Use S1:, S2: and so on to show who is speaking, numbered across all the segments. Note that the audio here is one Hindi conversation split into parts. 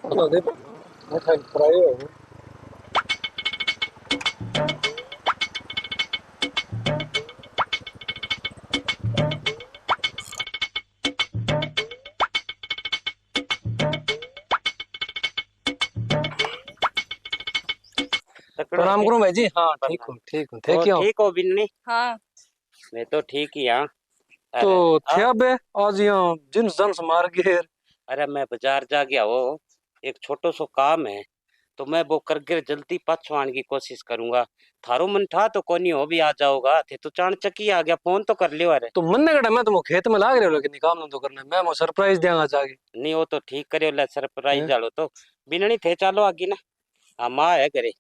S1: Allora, non fai il praio. प्रणाम करूं भाई जी। हाँ ठीक हूँ ठीक हूँ। थे क्यों?
S2: ठीक हो बिन्नी?
S3: हाँ
S2: मैं तो ठीक ही हाँ।
S1: तो
S2: अरे
S1: थे अबे आज यहाँ जिन्स जन्स मार गए।
S2: अरे मैं बाजार जा गया वो एक छोटो सो काम है तो मैं वो करके जल्दी पाछो आने की कोशिश करूंगा। थारो मन था तो कोनी हो भी आ जाओगा थे तो चाणचकी आ गया फोन तो कर लियो। अरे
S1: तो मन कड़ा मैं तुम खेत में लाग रहे हो लेकिन काम नहीं तो करना मैं वो सरप्राइज देंगा जाके।
S2: नहीं वो तो ठीक करियो ले सरप्राइज
S1: हैं?
S2: डालो तो बिन्नी थे चालो आगे ना। हाँ माँ है करे।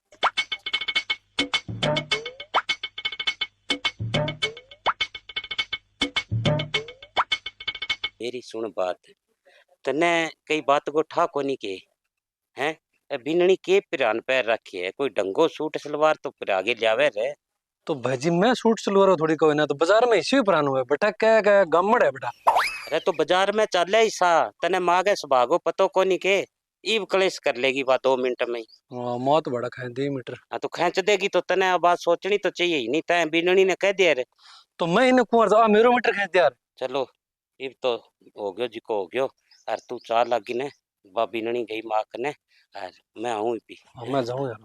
S2: मेरी सुन बात तने कई बात को ठा कोनी के हैं बिन्नी के पिरान पैर रखी है कोई डंगो सूट सलवार तो फिर आगे लियावे रे।
S1: तो भाजी मैं सूट सलवार थोड़ी कोई ना तो बाजार में इसी पुराना हुआ है बेटा क्या गमड़ है बेटा।
S2: अरे तो बाजार में चल ईसा तने माँ के स्वभाव पतो कोनी के ईब कलेश कर लेगी बात 2 मिनट में ही।
S1: हाँ मौत बड़ा खाए 2 मीटर।
S2: हाँ तो खींच देगी तो तने अब बात सोचनी तो चाहिए ही नहीं तय बिन्नी ने कह दिया रे।
S1: तो मैं इन्हें कुंवर मेरो मीटर खेच यार।
S2: चलो इब तो हो गयो जिको हो गयो। अर तू चार लागी ने बा बिन्नी गई माँ कने अर मैं आऊँ भी।
S1: हाँ मैं जाऊँ यार।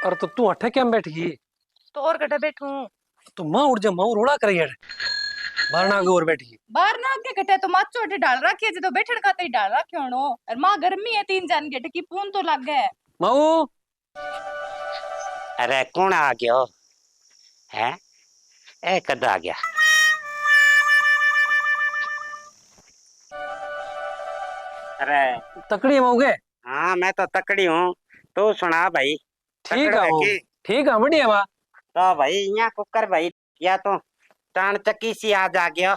S1: अरे तो तू अठे क्या बैठ गई?
S3: तो और कटे बैठू
S1: तो माँ उड़ जा माँ रोड़ा कर यार। बारना आगे और बैठ गई।
S3: बाहर ना के कटे तो माचो अटे डाल रखी है तो बैठन खाते ही डाल रखे होनो और मां गर्मी है 3 जन के की पून तो लग गए।
S1: माऊ
S2: अरे कौन आ गयो है ए कद आ गया? अरे
S1: तकड़ी माऊ के?
S2: हाँ मैं तो तकड़ी हूँ। तू सुना भाई
S1: ठीक
S2: तकड़ो
S1: है
S2: है
S1: माऊ
S2: की?
S1: ठीक है बढ़िया माँ।
S2: तो भाई यहाँ कुकर भाई या तो चाणचकी सी आज आ गया।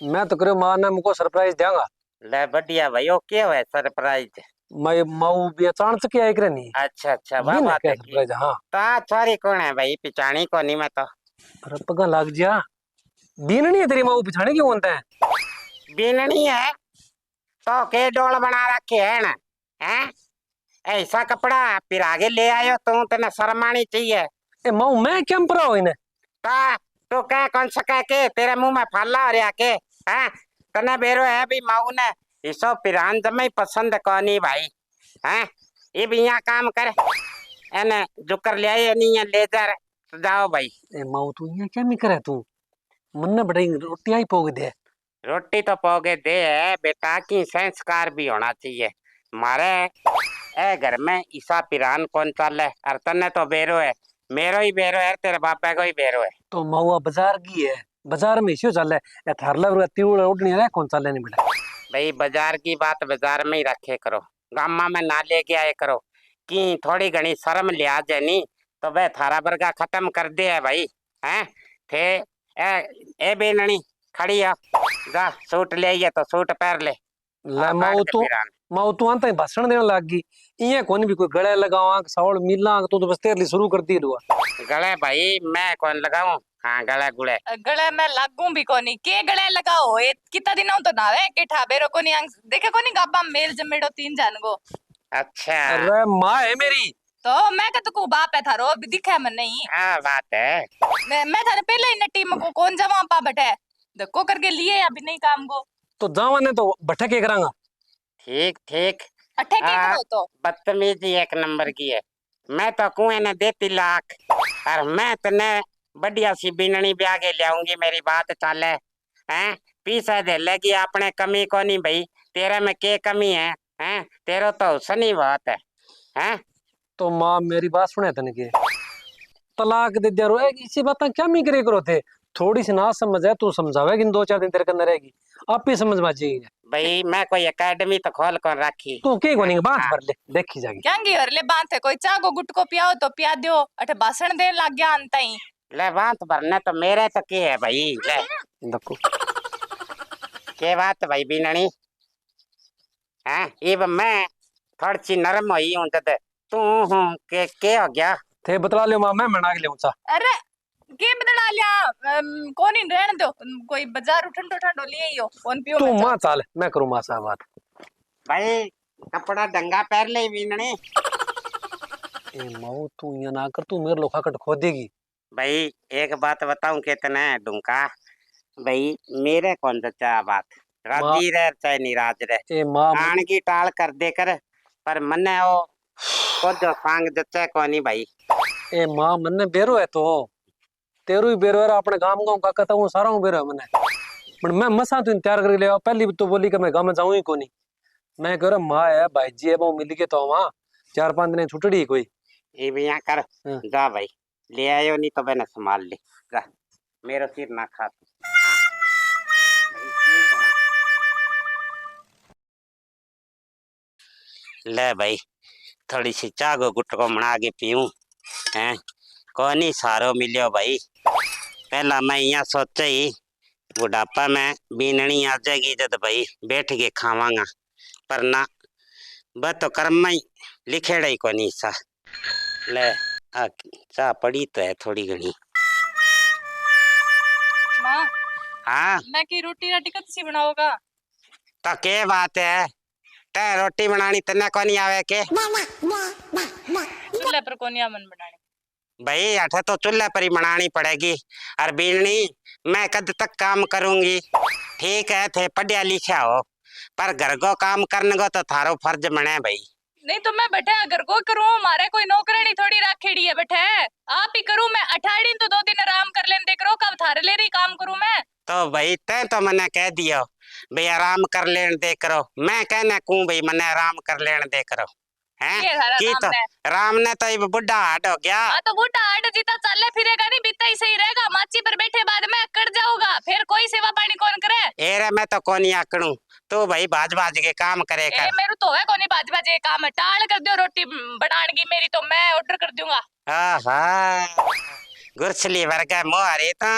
S1: मैं तो करो माँ ने मुझको सरप्राइज देंगा।
S2: ले बढ़िया भाई ओके है सरप्राइज।
S1: मैं माऊ भी अचानक से आई करे नहीं।
S2: अच्छा अच्छा वाह
S1: ये ना
S2: बात
S1: क्या
S2: है की।
S1: सरप्राइज हाँ।
S2: तो सॉरी कौन है भाई पिचानी को नहीं मैं तो।
S1: पर पगा लग जा। दीन नहीं है तेरी माऊ पिछाने क्यों बनता है?
S2: बिननी है तो के डोल बना रखे है ना हैं ऐसा कपड़ा फिर आगे ले आयो तू तेने शर्म आनी चाहिए।
S1: ए माऊ मैं क्या परा हो इन्हें?
S2: ता तो कह कौन सा कह के तेरे मुंह में फाला और आके हैं तने बेरो है भी माऊ ने इसो पिरान जमे पसंद कोनी भाई हैं ये भी यहाँ काम कर एने जुकर ले आए नहीं है ले जा तो जाओ भाई।
S1: ए माऊ तू यहाँ क्या नहीं करे तू? मन ने बड़ी रोटी आई पोग दे।
S2: रोटी तो पोगे दे है बेटा की संस्कार भी होना चाहिए मारे ए घर में ईसा पिरान कौन चल है और तने तो बेरो है मेरो ही बेरो है तेरे बापा को ही बेरो है।
S1: तो माऊ बाजार की है बाजार में इसी चल है थारला तीवड़ उड़नी है कौन चल नहीं बेटा।
S2: भाई बाजार की बात बाजार में ही रखे करो गामा में ना लेके आए करो कि थोड़ी घनी शर्म लिहाज है नी तो वह थारा वर्गा खत्म कर दे है भाई हैं थे ए बेननी खड़ी है जा सूट ले आइए तो सूट पहन ले
S1: ले
S2: आ काट
S1: माऊ
S2: के
S1: तू
S2: पिरान।
S1: माऊ तू अंत भाषण देने लग गई। इं कोनी भी कोई गले लगावा सावल मिला तू तो बस तेरे लिए शुरू कर दी रुआ।
S2: गले भाई मैं कौन लगाऊं हाँ गले गुले।
S3: गले में लागू भी कोनी के गले लगाओ ये कितना दिन तो ना रे के ठाबेरो कोनी देखे कोनी गाबा मेल जमेड़ो 3 जन को।
S2: अच्छा
S1: अरे माँ है मेरी।
S3: तो मैं का तो को बाप है थारो अभी दिखे मन नहीं।
S2: हाँ बात है।
S3: मैं थारे पहले ही टीम को कौन जमा पा बैठे धक्को करके लिए अभी नहीं काम को।
S1: तो जावा ने तो भट्टा के करांगा।
S2: ठीक ठीक
S3: अठे के
S2: हाँ
S3: करो तो
S2: बदतमीजी एक नंबर की है। मैं तो कुएं ने देती लाख और मैं तने बढ़िया सी बिननी भी आगे ले आऊंगी मेरी बात चाले हैं पीछे दे लेगी अपने कमी को नहीं भाई तेरे में के कमी है हैं तेरा तो हुस्न ही बहुत है हैं।
S1: तो माँ मेरी बात सुने तने के तलाक दे दिया रो इसी बात क्या मी करे करो थे थोड़ी सी ना समझ है तू समझावेगी 2-4 दिन तेरे अंदर रहेगी आप ही समझ में आ जाएगी।
S2: भाई मैं कोई एकेडमी तो खोल कर रखी
S1: तू के कोनी बात
S2: हाँ।
S1: भर ले देखी जाएगी।
S3: क्या घर ले बात है कोई चाह को गुट को पियाओ तो पिया दो अठे भाषण दे लग गया अंत ही।
S2: ले बात भरने तो मेरे तो के है भाई ले
S1: देखो
S2: के बात भाई बिननी हैं ये मैं थोड़ी सी नरम हुई हूँ जद तू हूँ के हो गया
S1: थे बतला लियो माँ मैं मना के ले ऊंचा।
S3: अरे के बदला लिया कौन ही रहने दो, कोई बाजार ठंडो ठंडो ले आइयो, कौन पियो
S1: तू
S3: मैं
S1: माँ चाल, मैं करूँ माँ साहब बात।
S2: भाई कपड़ा डंगा पहन ले बीननी।
S1: ए माऊ तू ये ना कर, तू मेरे लोखा कट खो देगी।
S2: भाई एक बात बताऊं कितने डूंका, भाई मेरे कौन जचा बात,
S1: माँ
S2: राजी रह चाहे निराज रह,
S1: ए माँ
S2: आन की टाल कर दे कर, पर मन्ने वो को जो सांग जचा कोनी भाई।
S1: ए माँ मन्ने बेरो है तो तेरू ही बेरो है, अपने गांव गांव का कहता हूँ सारा हूँ बेरो है मन्ने। पर मैं मसा तू तैयार करके ले आओ, पहली तो बोली कि मैं गांव में जाऊँ ही कोनी। मैं कह रहा माँ है भाई जी है वो मिल के तो वहाँ 4-5 दिन छुट्टी कोई।
S2: ये भी यहाँ कर,
S1: हाँ।
S2: जा भाई ले आयो, नहीं तो मैंने संभाल ले, जा मेरा सिर ना खा तू। हाँ। भाई, ठीक है। ले भाई थोड़ी सी चाह को गुट को बना के पीऊं हैं, कौन ही सारो मिलियो भाई। पहला मैं यहाँ सोचा ही बुढ़ापा में बीननी आ जाएगी जब भाई बैठ के खावांगा, पर ना बस तो कर्म में ही लिखेड़ा ही कोनी सा। ले आ चाह पड़ी तो है थोड़ी घनी।
S3: माँ
S2: हाँ
S3: मैं की रोटी राटी कद सी बनाओगा?
S2: तो के बात है, ते रोटी बनानी तने कोनी आवे के?
S3: चूल्हे पर कोनी मन बनाने।
S2: भाई अठे तो चूल्हे पर ही बनानी पड़ेगी, और बीननी मैं कद तक काम करूंगी। ठीक है थे पढ़िया लिखा हो, पर घर को काम करने को तो थारो फर्ज बने भाई।
S3: नहीं तो मैं बैठे अगर को करूँ, मारे कोई नौकरानी थोड़ी राखेड़ी है बैठे, आप ही करूँ मैं। 18 दिन तो 2 दिन आराम कर लेने दे करो, कब थारे ले रही काम करूँ मैं?
S2: तो भाई तै तो मैंने कह दियो भाई आराम कर लेने दे करो, मैं कहना कहूँ भाई मैंने आराम कर लेने दे करो हैं
S3: ये सारा
S2: की।
S3: राम
S2: तो
S3: ने
S2: राम ने तो ये बुढ़ा हाड हो गया।
S3: हाँ तो बूढ़ा आड़ जीता चले फिरेगा नहीं, बीता ही सही रहेगा। माची पर बैठे बाद में अकड़ जाओगा, फिर कोई सेवा पानी कौन करे?
S2: एरे मैं तो कोनी आकड़ू, तू भाई बाज बाज के काम करे
S3: ए
S2: कर।
S3: मेरू तो है कोनी बाज बाजे काम, टाल कर दियो रोटी बनाने की मेरी, तो मैं ऑर्डर कर दूंगा।
S2: आहा गुरसली वर्गा मोहरे तो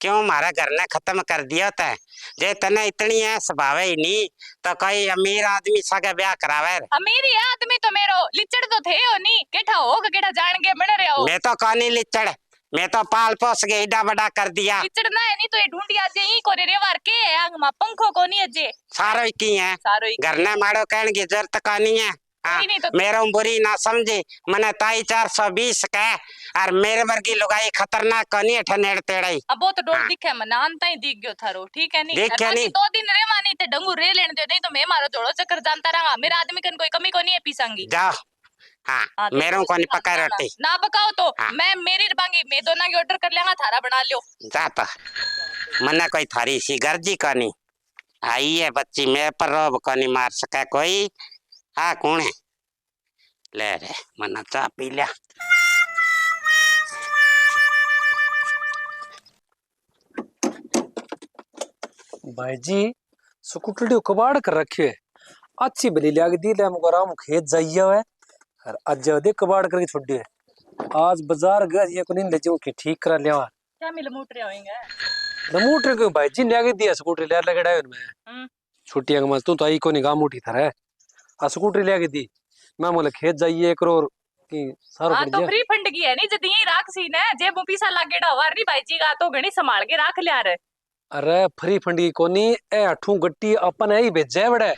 S2: क्यों मारा घर ने खत्म कर दिया था। जे तने इतनी है स्वभाव ही नहीं तो कोई अमीर आदमी सगे ब्याह करावे।
S3: अमीरी है आदमी तो मेरो, लिचड़ तो थे हो नहीं, केठा हो केठा जान के बन रहे हो।
S2: मैं तो कोनी लिचड़, मैं तो पाल पोस के एडा बड़ा कर दिया।
S3: लिचड़ ना है नहीं तो ये ढूंढिया जे ही कोरे रेवार के है, आंग मा पंखो कोनी है जे
S2: सारो ही की है,
S3: सारो ही
S2: घर ने मारो कहने की जरूरत कोनी है। हाँ,
S3: नहीं तो
S2: मेरे बुरी ना समझी, मने ताई 420 कह, और मेरे वर्गी लुगाई खतरनाक कोनी है ठनेड़ तेड़ाई।
S3: अब वो तो डोर
S2: हाँ।
S3: दिखे मन अंता ही दिख गयो थारो, ठीक है नहीं?
S2: दिख क्या
S3: बाकी
S2: नहीं?
S3: 2 दिन रेवा नहीं ते डंगू रे लेने दे, नहीं तो मैं मारो जोड़ो चक्कर जानता रहा। मेरा आदमी कन कोई कमी कोनी है पीसांगी।
S2: जाओ हाँ,
S3: हाँ, तो
S2: मेरे को नहीं पका रोटी।
S3: ना पकाओ तो
S2: हाँ।
S3: मैं मेरी रबांगी, मैं दोनों की ऑर्डर कर लेगा, थारा बना लियो।
S2: जाता मन्ने कोई थारी सी गर्जी कोनी आई है बच्ची, मैं पर रोब कोनी मार सके कोई। हाँ कौन है? ले रे मन्ना चाह पी लिया।
S1: भाई जी स्कूटर कबाड़ कर रखे है, अच्छी भली लिया दी ले हमको राम खेत जाइए है, और आज दे कबाड़ करके छोड़ दिए। आज बाजार गया ये को नहीं ले जाऊं कि ठीक करा लिया।
S3: क्या मिल मोटरे होंगे
S1: नमूटर को भाई जी लिया दिया स्कूटर लिया लगड़ा है उनमें छुट्टियां का मस्त तू तो आई को नहीं काम उठी था रे, आ स्कूटर लिया दी मैं बोले खेत जाइए करो कि सारो
S3: हाँ
S1: पड़
S3: तो
S1: गया।
S3: फ्री फंड की है नहीं जदी यही राख सी ने, जे मु पीसा लागेड़ा वार नहीं भाई जी का, तो घणी संभाल के राख लिया रे।
S1: अरे फ्री फंड की कोनी ए अठू गट्टी अपन है ही भेजे बड़े,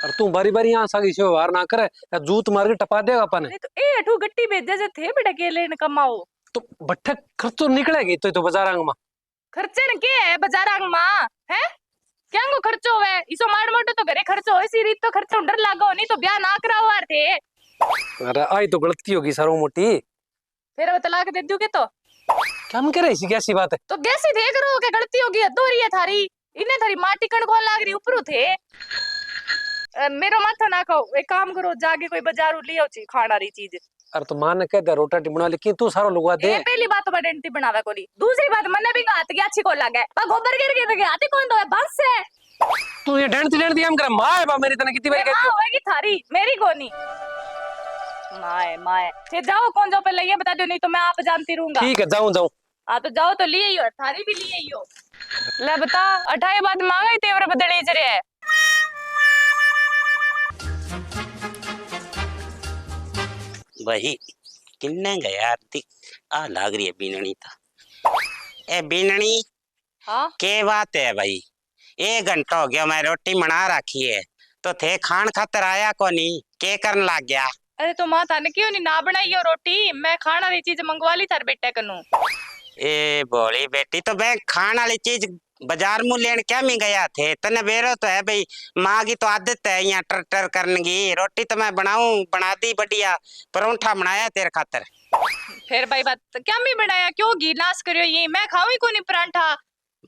S1: और तू बारी बारी यहाँ सागी से वार ना करे या जूत मार के टपा देगा अपन।
S3: नहीं तो ए अठू गट्टी भेजे जे थे बेटा के लेन कमाओ,
S1: तो बट्ठे खर्चो निकलेगी तो बाजार में
S3: खर्चे न के है बाजार मां है, क्या को खर्चो है इसो माड़ मोटो तो घरे खर्चो हो, इसी रीत तो खर्चो डर लागो, नहीं तो ब्याह ना कराओ वार थे।
S1: अरे आई तो गलती होगी सारो मोटी,
S3: फिर वो तलाक दे दूं के तो
S1: क्या हम कह रहे कैसी बात है?
S3: तो कैसी थे करो के गलती होगी, दो रही है थारी, इन्हें थारी माटी कण कौन लाग रही ऊपर थे। मेरो माथा ना खाओ, एक काम करो जाके कोई बाजारू लियो ची खाना री चीज।
S1: अरे तो मां ने कह दिया रोटी बना, लेकिन तू सारो लुगा दे।
S3: ये पहली बात तो बडेंटी बनावे कोली, दूसरी बात मन्ने भी हाथ की अच्छी को लागे, बा गोबर गिर के हाथी कौन दो बस है।
S1: तू ये डेंट दिया हम कर मां है बा मेरी तने कितनी बार कहती
S3: मां होगी थारी, मेरी कोनी मां है। फिर जाओ कौन जाओ पहले ये बता दो, नहीं तो मैं आप जानती रहूंगा।
S1: ठीक है जाऊं जाऊं।
S3: हाँ तो जाओ तो लिए ही हो, थारी भी लिए ही हो। ले बता 28 बात मांगा ही तेवर बदले चरे है।
S2: वही किन्ने गया आरती आ लाग रही है बीननी था। ए बीननी
S3: हाँ
S2: के बात है भाई? 1 घंटा हो गया मैं रोटी बना रखी है, तो थे खान खातर आया को नहीं, के करन लग गया?
S3: अरे तो माता ने क्यों नहीं ना बनाई हो रोटी? मैं खाना री चीज मंगवा ली थार बेटे कनु।
S2: ए बोली बेटी, तो मैं खान वाली चीज बाजार में लेन क्या में गया थे? तने बेरो तो है भाई, माँ की तो आदत है यहाँ टर टर करने की। रोटी तो मैं बनाऊं, बना दी बढ़िया, परोंठा बनाया तेरे खातर।
S3: फिर भाई बात क्या मैं बनाया, क्यों घी नाश करियो? ये मैं खाऊं ही को नहीं परांठा।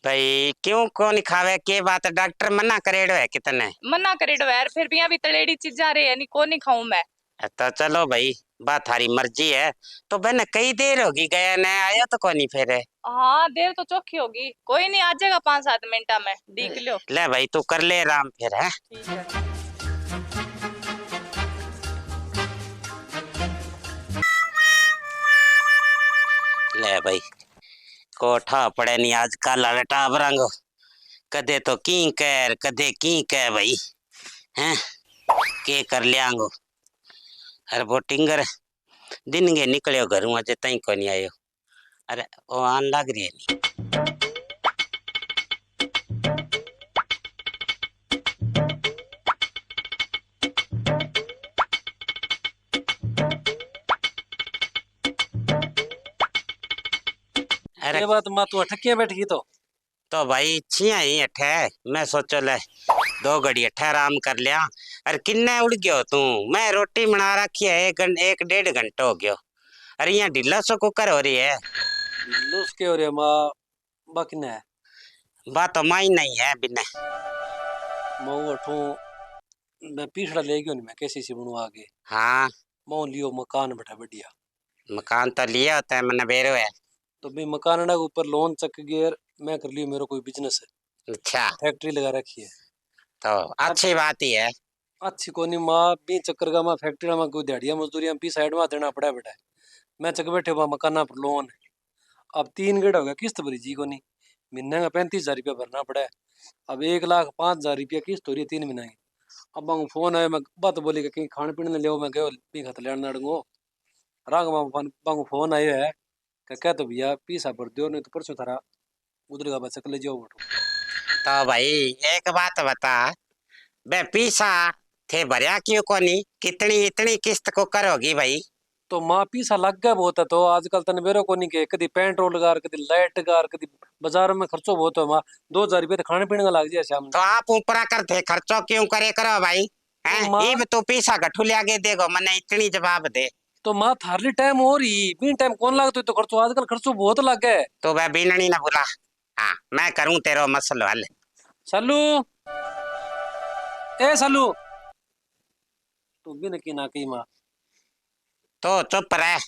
S2: भाई क्यों को नहीं खावे, के बात? डॉक्टर मना करेड़ो है कितने?
S3: मना करे डो यार, फिर भी यहाँ भी तलेड़ी चीजा रे यानी को नहीं खाऊं मैं।
S2: तो चलो भाई, बात थारी मर्जी है। तो बहन कई देर होगी गया न आया तो कोनी फिर?
S3: हाँ देर तो चौखी होगी, कोई नहीं आ जाएगा 5-7 मिनटा में, देख लियो।
S2: ले भाई तू कर ले आराम फिर है।
S3: ठीक है।
S2: ले भाई, कोठा पड़े नहीं आजकल टाबरंग, कदे तो कदे की कह भाई, हैं के कर लियांगो। अरे वो टिंगर दिन के निकलियो घरों, अजे तई को नहीं आयो। अरे वो आन लग रही है नहीं। अरे
S1: ये बात माँ तू अटकिया बैठ गई
S2: तो भाई छिया ही अठे, मैं सोचो ले 2 घड़ी अठे आराम कर लिया। अरे किन्ने उड़ गयो तू? मैं रोटी बना रखी है, 1-1.5 घंटा हो गयो। अरे यहाँ ढीला सो कुकर हो रही है।
S1: लूस के हो रे माँ बाकी ने
S2: बात तो माई नहीं है बिना।
S1: मैं उठूं, मैं पीछड़ा ले गयो नहीं, मैं कैसी सी बनू आगे।
S2: हाँ
S1: मैं लियो मकान बैठा बढ़िया।
S2: मकान तो लिया होता है, मैंने बेरो है।
S1: तो भाई मकान के ऊपर लोन चक गियर मैं कर लियो, मेरा कोई बिजनेस है,
S2: अच्छा
S1: फैक्ट्री लगा रखी है।
S2: तो अच्छी बात ही है।
S1: अच्छी कोनी माँ बी चक्कर का माँ फैक्ट्री में कोई दिहाड़िया मजदूरियां पी साइड में देना पड़ा बेटा। मैं चक बैठे हुआ मकाना पर लोन है। अब 3 गेड़ हो गया किस्त भरी जी को नहीं, महीने का 35,000 रुपया भरना पड़ा है। अब 1,05,000 रुपया किस्त हो रही है 3 महीने की। अब मैं फोन आया, मैं बात बोली कि कहीं खाने पीने ले, मैं गयो पी खत लेना डूंगो राग बांगू फोन आयो है क्या, तो भैया पीसा भर दियो नहीं तो परसों थारा उधर का बच्चा ले जाओ बटो।
S2: तो भाई एक बात बता, बे पीसा थे भरिया क्यों कोनी? कितनी इतनी किस्त को करोगी भाई?
S1: तो माँ पीसा लग गया बहुत है, तो आजकल तने बेरो को नहीं के कदी पेट्रोल गार कदी लाइट गार कदी बाजार में खर्चो बहुत है माँ। 2,000 रुपये तो खाने पीने का लग जाए शाम
S2: तो आप ऊपरा कर थे खर्चो क्यों करे करो भाई?
S1: तो
S2: हैं
S1: माँ
S2: इब तू पीसा गठू ले आगे देगो, मने इतनी जवाब दे।
S1: तो माँ थारली टाइम हो रही बीन टाइम कौन लागतो तो खर्चो, आजकल खर्चो बहुत लग गए।
S2: तो वह बीननी ना बुला, हाँ मैं करूं तेरो मसलो हल।
S1: सल्लू, ए सल्लू, तू बिन की ना की माँ।
S2: तो चुप रह,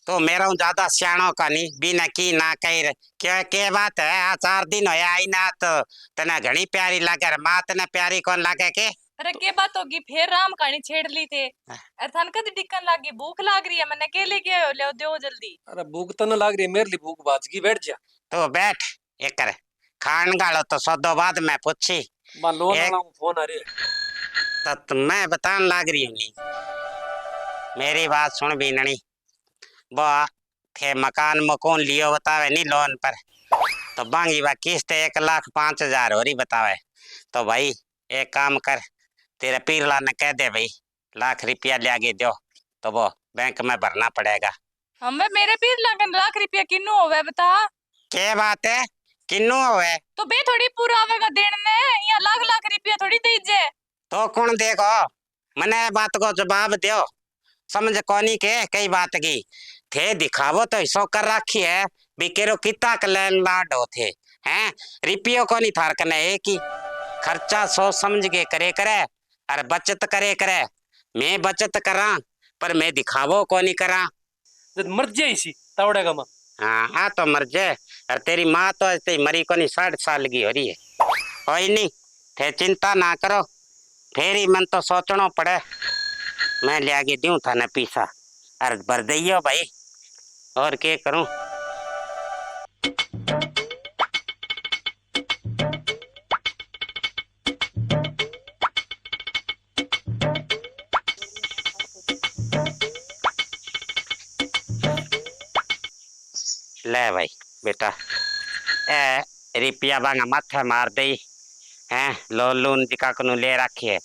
S2: तो मेरा हूँ ज्यादा सियाणो का नहीं, बिना की ना कह क्या के बात है? आ 4 दिन होया आई ना, तो तने घनी प्यारी लागे, माँ तने प्यारी कौन लागे के?
S3: अरे के बात होगी फिर? राम कहानी छेड़ ली थे। अरे थान कद दिक्कत लागी, भूख लाग रही है, मैंने के लेके आयो, ले दो जल्दी।
S1: अरे भूख तो न लाग रही है, मेरे लिए भूख बाज गई, बैठ जा।
S2: तो बैठ एक कर खान गालो तो सदो बाद में पूछी।
S1: माँ लोन
S2: एक
S1: वाला फोन आ रही है।
S2: तो मैं बतान लाग रही हूँ, मेरी बात सुन बीननी। वो थे मकान मकून लियो बतावे नहीं लोन पर, तो बांगी बा किस्त 1,05,000 हो रही बतावे। तो भाई एक काम कर, तेरे पीरला ने कह दे भाई ₹1,00,000 ले आगे दो, तो वो बैंक में भरना पड़ेगा।
S3: हमें मेरे पीर लगन ₹1,00,000 किन्नू होवे बता?
S2: क्या बात है किन्नू होवे?
S3: तो बे थोड़ी पूरा आवेगा देने ने, या लाख रुपया थोड़ी दीजे।
S2: तो कौन देखो, मने बात को जवाब दो। समझ कोनी के कई बात की थे दिखावो तो हिस्सो कर रखी है, बिकेरो किता कलेन लाड हो थे हैं। रिपियो को नहीं थार कने एक ही खर्चा सोच समझ के करे करे, और बचत करे करे। मैं बचत करा पर मैं दिखावो को नहीं करा।
S1: जब मर जाए इसी तावड़ेगा माँ।
S2: हाँ आ तो मर जाए, और तेरी माँ तो ऐसे मरी को नहीं 60 साल की हो रही है। कोई नहीं, थे चिंता ना करो, फिर ही मन तो सोचना पड़े। मैं ले आगे दूं था न पीसा, और भर दियो भाई, और क्या करूं। ले भाई बेटा रिपिया बांगा माथे मार दई हैं लोलून जिका कनु ले रखिए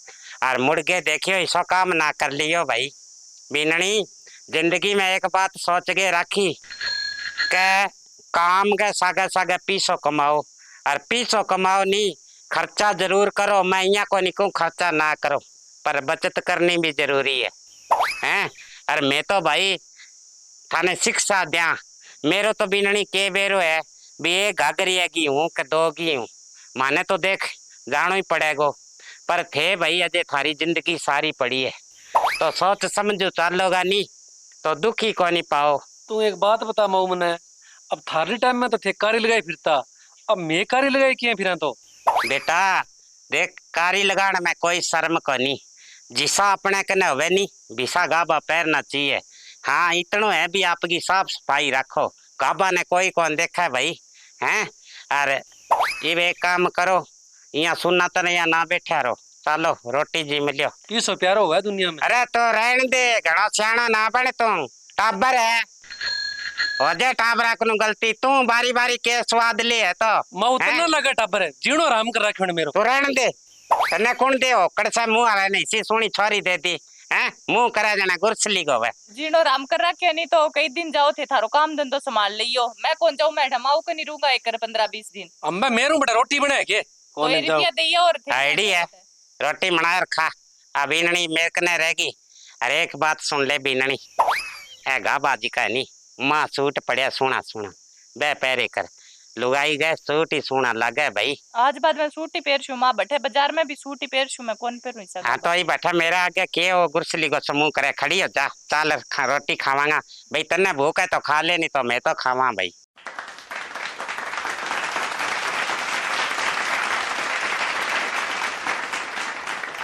S2: और मुड़के देखियो इसो काम ना कर लियो भाई। बीननी जिंदगी में एक बात सोच के रखी के काम के सागे सागे पीसो कमाओ और पीसो कमाओ नहीं खर्चा जरूर करो। मैं यहाँ को नहीं कहूँ खर्चा ना करो पर बचत करनी भी जरूरी है हैं। और मैं तो भाई थाने शिक्षा दिया मेरो तो बीननी के बेरो है भी एक घाघरिया की हूँ कि दो की हूँ माने तो देख जानो ही पड़ेगो पर थे भाई अजय थारी जिंदगी सारी पड़ी है तो सोच समझो चालोगा नहीं तो दुखी को नहीं पाओ।
S1: तू एक बात बता मऊ मने, अब थारी टाइम में तो थे कारी लगाई फिरता, अब मैं कारी लगाई किए फिरा तो।
S2: बेटा देख कारी लगाने में कोई शर्म को नहीं जिसा अपने कने हुए नहीं बिसा गाबा पैरना चाहिए। हाँ इतनो है भी आपकी साफ सफाई रखो गाबा ने कोई कौन देखा है भाई हैं। अरे ये एक काम करो यहाँ सुनना तो नहीं ना बैठा रहो चलो रोटी जी मिलियो।
S1: किसो प्यारो हुआ है दुनिया में।
S2: अरे तो रहने दे घणो सियाणा ना बने तू टाबर है ओजे टाबरा को गलती तू बारी बारी के स्वाद ले है तो
S1: मऊ तो ना लगा टाबर है जीणो आराम कर रखियो ने मेरो।
S2: तू रहने दे तने कौन दे हो कड़सा मुंह आ नहीं सी सोनी छोरी दे दी हैं मुंह करा जना गुरसली को वे
S3: जीणो राम कर रखे नहीं तो कई दिन जाओ थे थारो काम धंधो संभाल लियो। मैं कौन जाऊं मैडम आऊ को नहीं रूंगा एक 15-20 दिन।
S1: अम्बा मेरो बड़ा रोटी बना के कौन
S3: कोई
S1: जाओ
S3: रुपया दियो और थे
S2: आईडी है रोटी बनाकर खा। अब बीननी मेरे कने रहेगी। अरे एक बात सुन ले बीननी ए गा बाजी का नहीं माँ सूट पड़िया सोना सोना बे पैरे कर लुगाई गए सूट ही सोना लगे भाई।
S3: आज बाद में सूट ही पहर छू मां बैठे बाजार में भी सूट ही पहर छू मैं कौन पहनू इसा।
S2: हाँ तो ही बैठा मेरा आगे के वो गुरसली को समूह करे खड़ी हो जा चाल रोटी खावांगा भाई तन्ने भूख है तो खा ले नहीं तो मैं तो खावा भाई।